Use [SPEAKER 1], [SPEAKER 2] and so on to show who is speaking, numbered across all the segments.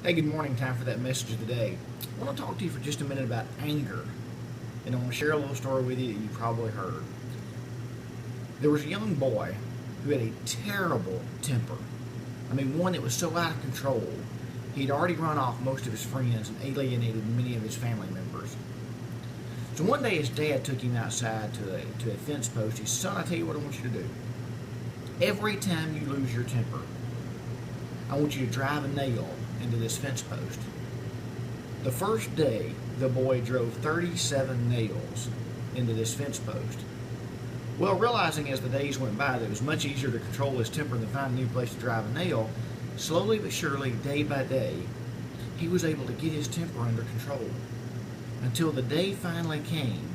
[SPEAKER 1] Hey, good morning. Time for that message of the day. I want to talk to you for just a minute about anger. And I want to share a little story with you that you probably heard. There was a young boy who had a terrible temper. I mean, one that was so out of control, he'd already run off most of his friends and alienated many of his family members. So one day his dad took him outside to a fence post. He said, "Son, I tell you what I want you to do. Every time you lose your temper, I want you to drive a nail into this fence post." The first day, the boy drove 37 nails into this fence post. Well, realizing as the days went by that it was much easier to control his temper than find a new place to drive a nail, slowly but surely, day by day, he was able to get his temper under control. Until the day finally came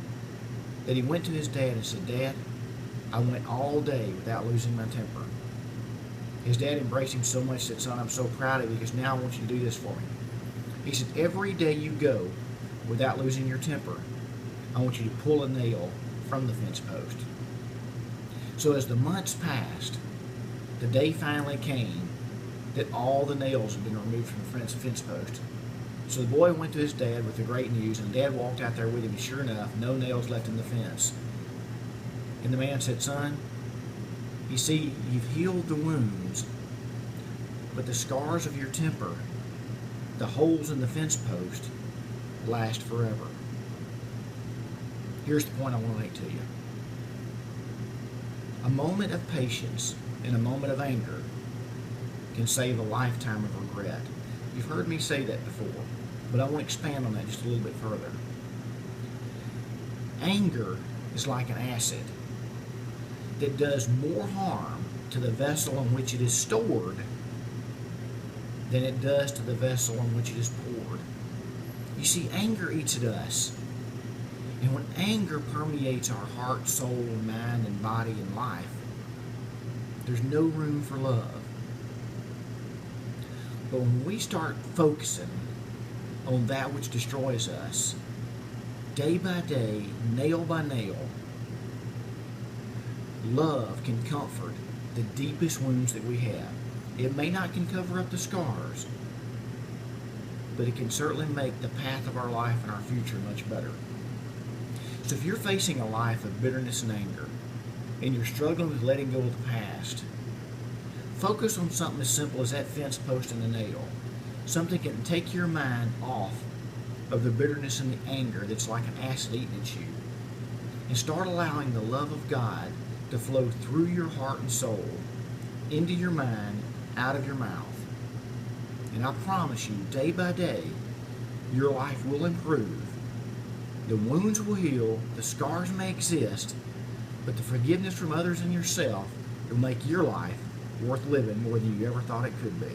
[SPEAKER 1] that he went to his dad and said, "Dad, I went all day without losing my temper." His dad embraced him so much that, "Son, I'm so proud of you because now I want you to do this for me." He said, "Every day you go without losing your temper, I want you to pull a nail from the fence post." So as the months passed, the day finally came that all the nails had been removed from the fence post. So the boy went to his dad with the great news, and Dad walked out there with him, and sure enough, no nails left in the fence. And the man said, "Son, you see, you've healed the wounds, but the scars of your temper, the holes in the fence post, last forever." Here's the point I want to make to you. A moment of patience and a moment of anger can save a lifetime of regret. You've heard me say that before, but I want to expand on that just a little bit further. Anger is like an acid that does more harm to the vessel in which it is stored than it does to the vessel in which it is poured. You see, anger eats at us. And when anger permeates our heart, soul, mind, and body and life, there's no room for love. But when we start focusing on that which destroys us, day by day, nail by nail, love can comfort the deepest wounds that we have. It may not can cover up the scars, but it can certainly make the path of our life and our future much better. So if you're facing a life of bitterness and anger, and you're struggling with letting go of the past, focus on something as simple as that fence post and the nail. Something that can take your mind off of the bitterness and the anger that's like an acid eating at you, and start allowing the love of God to flow through your heart and soul, into your mind, out of your mouth. And I promise you, day by day, your life will improve. The wounds will heal, the scars may exist, but the forgiveness from others and yourself will make your life worth living more than you ever thought it could be.